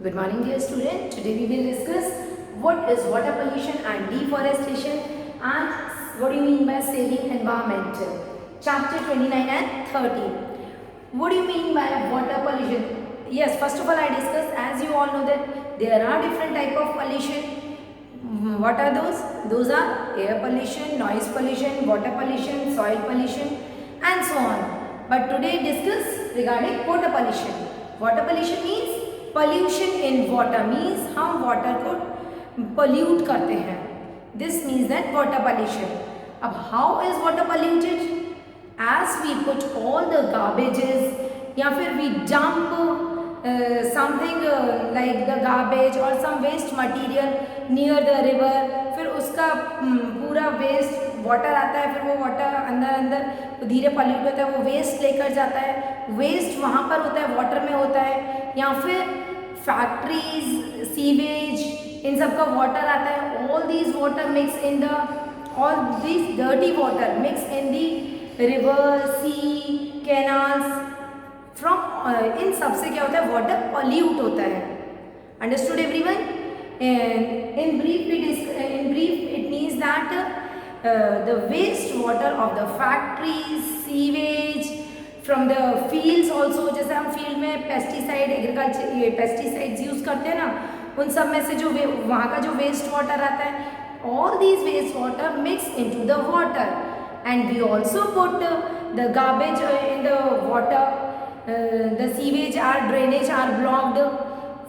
Good morning, dear student. Today we will discuss what is water pollution and deforestation and what do you mean by saving environment. Chapter 29 and 30. What do you mean by water pollution? Yes, first of all I discuss, as you all know that there are different type of pollution. What are those? Those are air pollution, noise pollution, water pollution, soil pollution and so on. But today discuss regarding water pollution. Water pollution means pollution in water, means हम water को pollute करते हैं. This means that water pollution. अब how is water polluted? As we put all the garbages या फिर we dump something like the garbage or some waste material near the river, फिर उसका पूरा waste वाटर आता है, फिर वो वाटर अंदर धीरे पल्यूट होता है, वो वेस्ट लेकर जाता है, वेस्ट वहाँ पर होता है, वाटर में होता है, या फिर फैक्ट्रीज, सीवेज, इन सब का वाटर आता है. All these water mix in the all this dirty water mix in the river, sea, canals. From इन सबसे क्या होता है, वाटर पॉल्यूट होता है. Understood everyone? In brief it means that the waste water of the factories, sewage, from the fields also. जैसे हम field में पेस्टिसाइड, एग्रीकल्चर, ये पेस्टिसाइड्स यूज़ करते हैं ना, उन सब में से जो वहाँ का जो वेस्ट वाटर आता है, all these waste water mix into the water and we also put the garbage in the water. The sewage or drainage are blocked.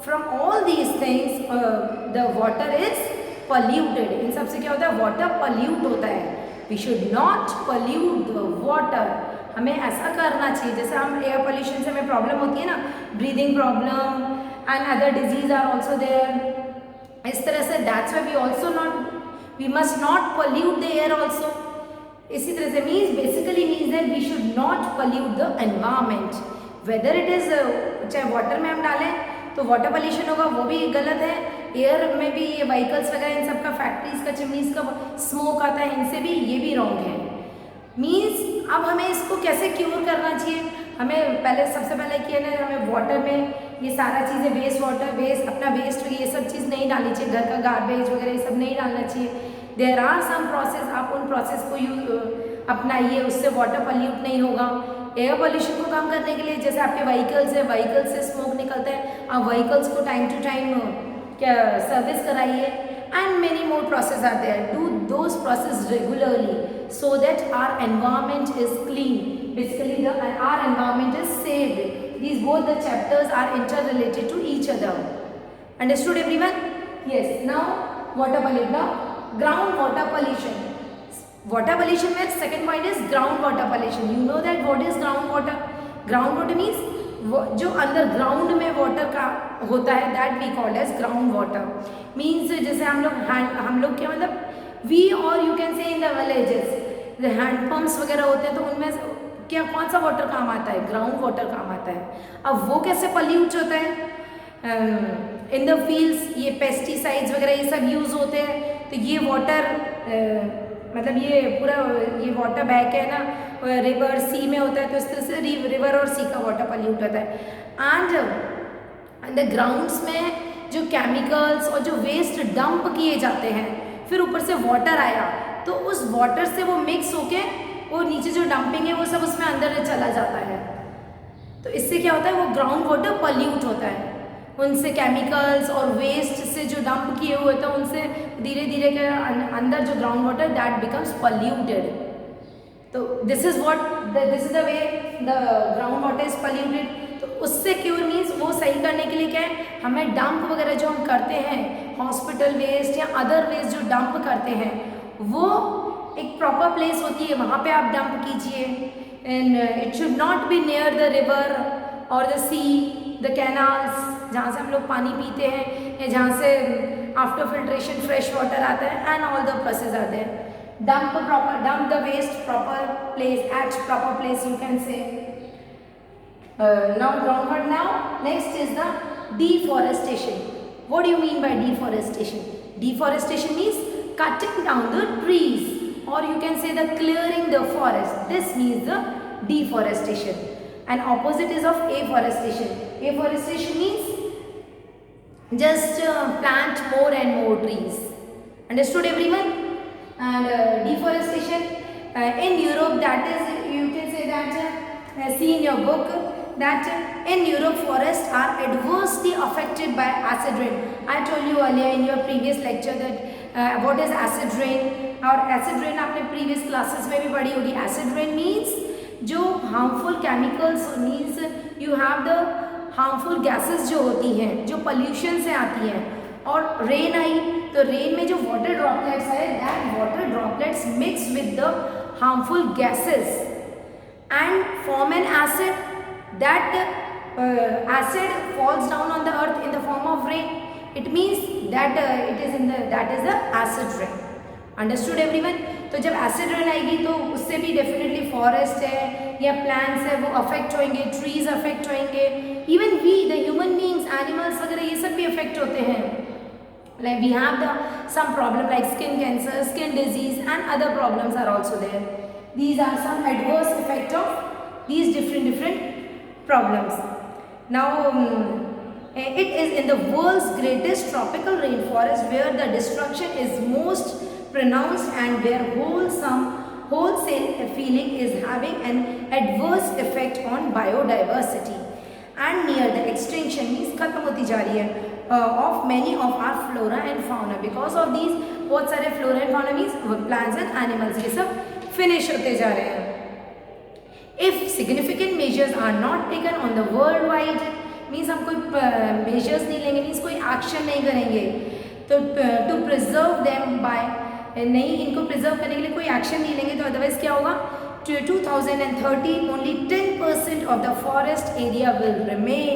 From all these things the water is polluted. इन सबसे क्या होता है, water pollute होता है. We should not pollute the water. हमें ऐसा करना चाहिए, जैसे हम एयर पोल्यूशन से हमें प्रॉब्लम होती है ना, breathing problem and other disease are also there. इस तरह से that's why we also not, we must not pollute the air also. इसी तरह से means basically means that we should not pollute the environment. Whether it is, चाहे water में हम डालें तो वाटर पोल्यूशन होगा, वो भी गलत है. एयर में भी ये व्हीकल्स वगैरह इन सब का, फैक्ट्रीज का, चिमनीज का स्मोक आता है, इनसे भी ये भी रॉन्ग है. मीन्स अब हमें इसको कैसे क्योर करना चाहिए? हमें पहले सबसे पहले किया ना, हमें वाटर में ये सारा चीज़ें, वेस्ट वाटर, वेस्ट अपना वेस्ट, ये सब चीज़ नहीं डालनी चाहिए. घर का गार्बेज वगैरह ये सब नहीं डालना चाहिए. देयर आर सम प्रोसेस, आप उन प्रोसेस को अपनाइए, उससे वाटर पल्यूट नहीं होगा. एयर पोल्यूशन को कम करने के लिए, जैसे आपके व्हीकल्स है, व्हीकल से स्मोक निकलता है, आप व्हीकल्स को टाइम टू टाइम क्या सर्विस कराइए. And many more process are there. Do those process regularly so that our environment is clean. Basically our environment is saved. These both the chapters are interrelated to each other. Understood everyone? Yes. Now water pollution. Now groundwater pollution. Water pollution में second point is groundwater pollution. You know that what is groundwater? Groundwater means जो under ground में water का होता है, that we called as ground water. Means जैसे हम लोग क्या मतलब, वी और यू कैन से in the villages hand pumps वगैरह होते हैं, तो उनमें क्या कौन सा वाटर काम आता है? ग्राउंड वाटर काम आता है. अब वो कैसे पल्यूट होता है? इन द फील्ड्स ये पेस्टिसाइड्स वगैरह ये सब यूज़ होते हैं, तो ये वाटर मतलब ये पूरा ये वाटर बह के है ना रिवर, सी में होता है, तो इस तरह से रिवर और सी का वाटर पल्यूट होता है. एंड द ग्राउंड्स में जो केमिकल्स और जो वेस्ट डंप किए जाते हैं, फिर ऊपर से वाटर आया, तो उस वाटर से वो मिक्स होके वो नीचे जो डंपिंग है वो सब उसमें अंदर चला जाता है. तो इससे क्या होता है, वो ग्राउंड वाटर पल्यूट होता है. उनसे केमिकल्स और वेस्ट से जो डंप किए हुए थे, उनसे धीरे धीरे के अंदर जो ground water that becomes polluted. तो this is the way the ground water is polluted. तो उससे क्योर मीन्स वो सही करने के लिए क्या है, हमें डंप वगैरह जो हम करते हैं, हॉस्पिटल वेस्ट या अदर वेस्ट जो डंप करते हैं, वो एक प्रॉपर प्लेस होती है, वहाँ पे आप डंप कीजिए. And it should not be near the river और द सी, द कैनाल्स, जहाँ से हम लोग पानी पीते हैं या जहाँ से आफ्टर फिल्ट्रेशन फ्रेश वाटर आता है, एंड ऑल द प्रोसेस आते हैं. Dump the waste proper place, at proper place you can say. Now ground. Now next is the deforestation. What do you mean by deforestation? Deforestation means cutting down the trees, or you can say the clearing the forest. This means the deforestation. And opposite is of afforestation. Afforestation means just plant more and more trees. Understood everyone? And deforestation in Europe, that is, you can say that see in your book that in Europe forests are adversely affected by acid rain. I told you earlier in your previous lecture that what is acid rain, और acid rain आपने previous classes में भी पढ़ी होगी. Acid rain means जो harmful chemicals means you have the harmful gases जो होती हैं, जो pollution से आती हैं, और रेन आई तो रेन में जो वाटर ड्रॉपलेट्स है, that water droplets mix with the harmful gases and form an acid. That acid falls down on the earth in the form of rain. It means that it is in the that is the acid rain. Understood everyone? तो जब acid rain आएगी तो उससे भी definitely forest है या plants है वो अफेक्ट होंगे, ट्रीज अफेक्ट होंगे, even we the human beings, animals वगैरह ये सब भी अफेक्ट होते हैं. Like we have some problem like skin cancer, skin disease and other problems are also there. These are some adverse effect of these different problems. Now it is in the world's greatest tropical rainforest where the destruction is most pronounced and where wholesale feeling is having an adverse effect on biodiversity and near the extinction means खत्म होती जा रही है of many of our flora and fauna. Because of these बहुत सारे flora and fauna means plants and animals ये सब finish होते जा रहे हैं. If significant measures are not taken on the worldwide means हम कोई measures नहीं लेंगे, means कोई action नहीं करेंगे, तो to preserve them by नहीं इनको preserve करने के लिए कोई action नहीं लेंगे तो otherwise क्या होगा? To 2030 only 10% of the forest area will remain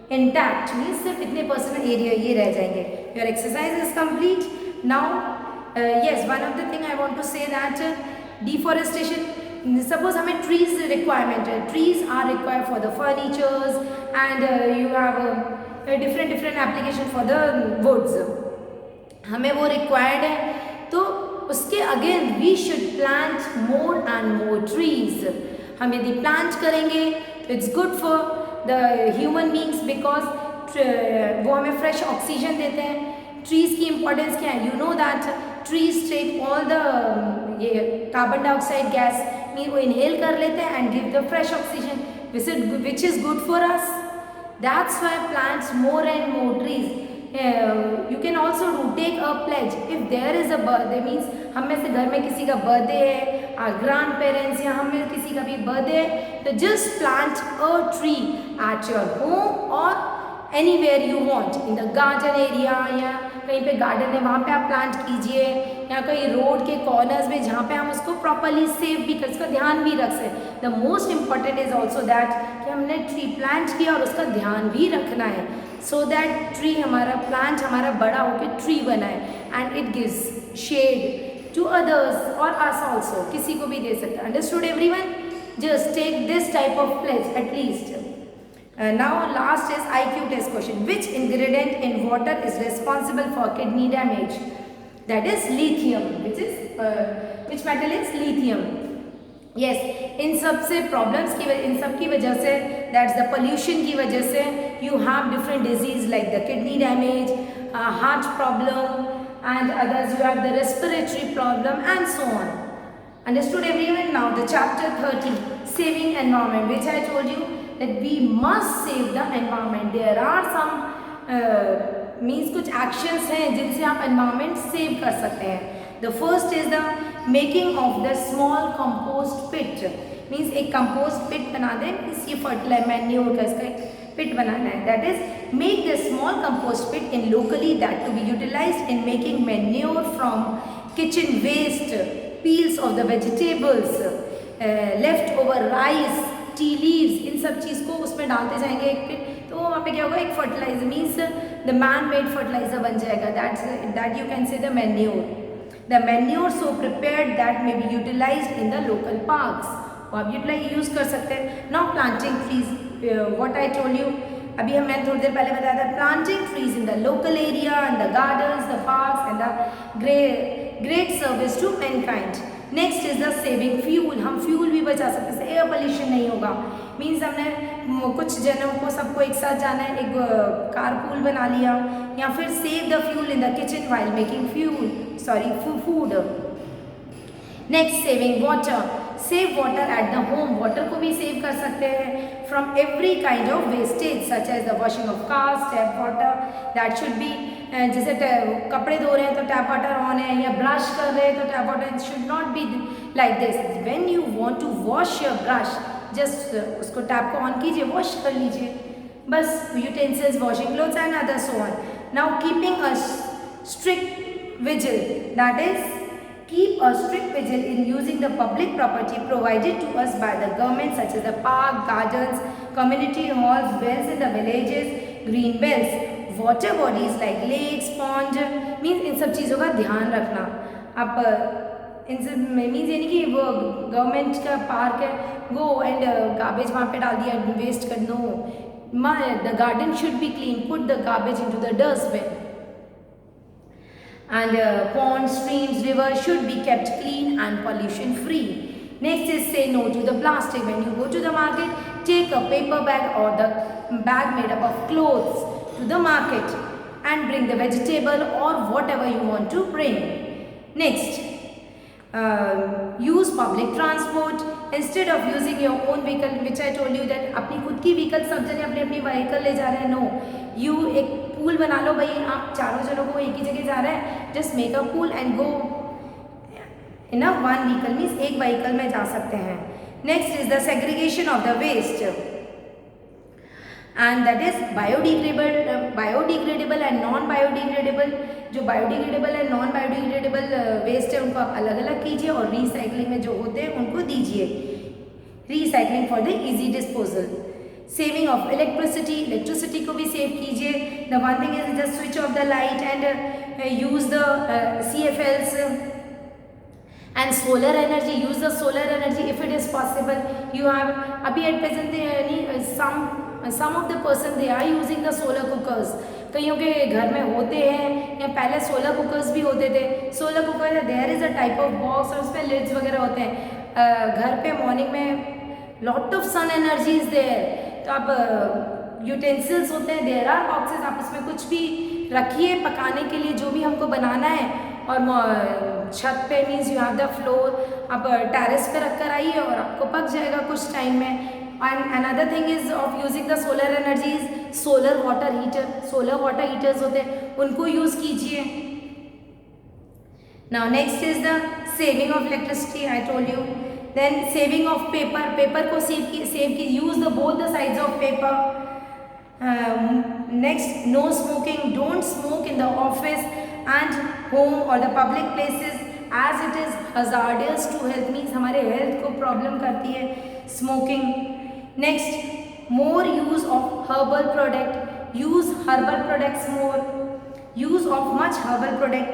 intact. means सिर्फ इतने परसेंट एरिया ये रह जाएंगे. Your exercise is complete. Now yes, one of the thing I want to say that deforestation, suppose हमें trees requirement है, trees are required for the furnitures and you have a different application for the woods. हमें वो required है तो उसके again we should plant more and more trees. हम यदि plant करेंगे तो it's good for the human beings because वो हमें fresh oxygen देते हैं. Trees की importance क्या है? You know that trees take all the ये carbon dioxide gas वो inhale कर लेते हैं and give the fresh oxygen which is good for us. That's why plants more and more trees. You can also do take a pledge if there is a birthday means हम में से घर में किसी का बर्थडे है, our grandparents या हम में किसी का भी बर्थडे है तो just plant a tree at your home or anywhere you want in the garden area या कहीं पे गार्डन है वहाँ पे आप प्लांट कीजिए या कहीं रोड के कॉर्नर्स में जहाँ पे हम उसको प्रॉपरली सेव भी कर उसका ध्यान भी रख सकें. The most important is also that कि हमने ट्री प्लांट किया और उसका ध्यान भी रखना है सो दैट ट्री हमारा प्लांट हमारा बड़ा होकर ट्री बनाए and it gives shade to others और अस ऑल्सो किसी को भी दे सकता है. Understood everyone? Just take this type of pledge at least. Now last is IQ test question. Which ingredient in water is responsible for kidney damage? That is lithium. Which metal is lithium? Yes. इन सब से problems की इन सब की वजह से that's the pollution की वजह से you have different disease like the kidney damage, heart problem and others. You have the respiratory problem and so on. Understood everyone? Now the chapter 30 saving environment which I told you that we must save the environment. There are some means कुछ actions हैं जिनसे आप environment save कर सकते हैं. The first is the making of the small compost pit. Means एक compost pit बना दें इसकी fertilizer manure का इसका एक pit बनाना है. That is make the small compost pit in locally that to be utilized in making manure from kitchen waste, peels of the vegetables, leftover rice, tea leaves इन सब चीज़ को उसमें डालते जाएंगे एक पिट तो वहाँ पे क्या होगा एक fertiliser means the man made fertiliser बन जाएगा. That you can say the manure so prepared that may be utilised in the local parks. वो आप यूज़ कर सकते हैं. Now planting trees what I told you अभी मैंने थोड़ी देर पहले बताया था. Planting trees in the local area and the gardens the parks and the great service to mankind. Next is the saving fuel. हम फ्यूल भी बचा सकते हैं, एयर पोल्यूशन नहीं होगा. मीन्स हमने कुछ जनों को सबको एक साथ जाना है, एक कारपूल बना लिया, या फिर save the fuel in the kitchen while making food. Next, saving water, save water at the home, water को भी सेव कर सकते हैं from every kind of wastage such as the washing of cars, tap water that should be, जैसे कपड़े धो रहे हैं तो टैप वाटर ऑन है, या ब्रश कर रहे हैं तो tap water should not be like this. When you want to wash your brush, just उसको टैप को ऑन कीजिए, वॉश कर लीजिए, बस। Utensils, washing clothes and other so on. Now keeping a strict vigil, that is keep a strict vigil in using the public property provided to us by the government such as the park, gardens, community halls, wells in the villages, green belts, water bodies like lakes, pond, means इन सब चीज़ों का ध्यान रखना। आप इन सब means यानी कि वो गवर्नमेंट का पार्क है, गो एंड गार्बेज वहाँ पे डाल दिया, वेस्ट कर no, the garden should be clean, put the garbage into the dustbin, and ponds, streams, rivers should be kept clean and pollution free. Next is say no to the plastic. When you go to the market, take a paper bag or the bag made up of clothes to the market and bring the vegetable or whatever you want to bring. Next, use public transport instead of using your own vehicle, which I told you that अपनी खुद की vehicle, सब जने अपनी अपनी vehicle ले जा रहे हैं, नो, यू एक पूल बना लो भाई, आप चारों जनों को एक ही जगह जा रहे हैं, just make a pool and go in a one vehicle, means एक व्हीकल में जा सकते हैं। Next is the segregation of the waste and that is biodegradable and non biodegradable. जो biodegradable and non biodegradable waste है उनको आप अलग अलग कीजिए और रिसाइकलिंग में जो होते हैं उनको दीजिए, recycling for the easy disposal. Saving of electricity को भी सेव कीजिए। The one thing is just switch off the light and use the CFLs and solar energy, use the solar energy if it is possible. You have अभी at present some of the person they are using the solar cookers, कईयों के घर में होते हैं, या पहले solar cookers भी होते थे। Solar cooker there is a type of box और उसमें लिड्स वगैरह होते हैं। घर पे मॉर्निंग में lot of sun energy is there, तो आप यूटेंसिल्स होते हैं, देयर आर बॉक्सेस, आप उसमें कुछ भी रखिए पकाने के लिए जो भी हमको बनाना है, और छत पे means you have the floor, आप टेरेस पे रख कर आइए और आपको पक जाएगा कुछ टाइम में। And another thing is of using the solar energy is solar water heater, solar water heaters होते हैं उनको यूज कीजिए। Now next is the saving of electricity, I told you. Then saving of paper, paper को save की use the both the sides of paper. Next, no smoking, don't smoke in the office and home or the public places as it is hazardous to health, means हमारे health को problem करती है smoking. Next, more use of herbal product, use herbal products more, use of much herbal product.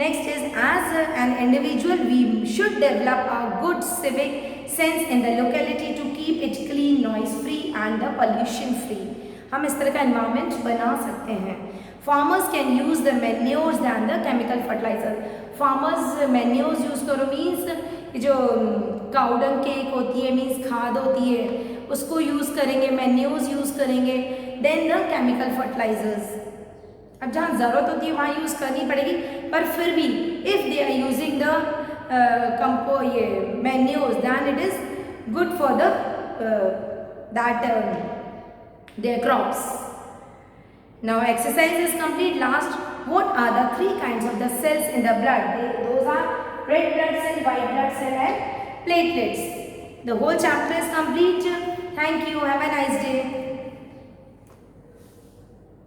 Next is, as an individual we should develop a good civic sense in the locality to keep it clean, noise free and the pollution free. हम इस तरह का environment बना सकते हैं। Farmers can use the manures than the chemical fertilizer. Farmers manures use करो means जो cow dung cake होती है, मीन्स खाद होती है, उसको यूज़ करेंगे, मैन्यूर्स यूज़ करेंगे, देन द केमिकल फर्टिलाइजर्स। अब जहाँ ज़रूरत होती है वहाँ यूज़ करनी पड़ेगी, पर फिर भी if they are using the ये manures then it is good for the that their crops. Now exercise is complete. Last, what are the three kinds of the cells in the blood? Those are red blood cell, white blood cell and platelets. The whole chapter is complete. Thank you. Have a nice day.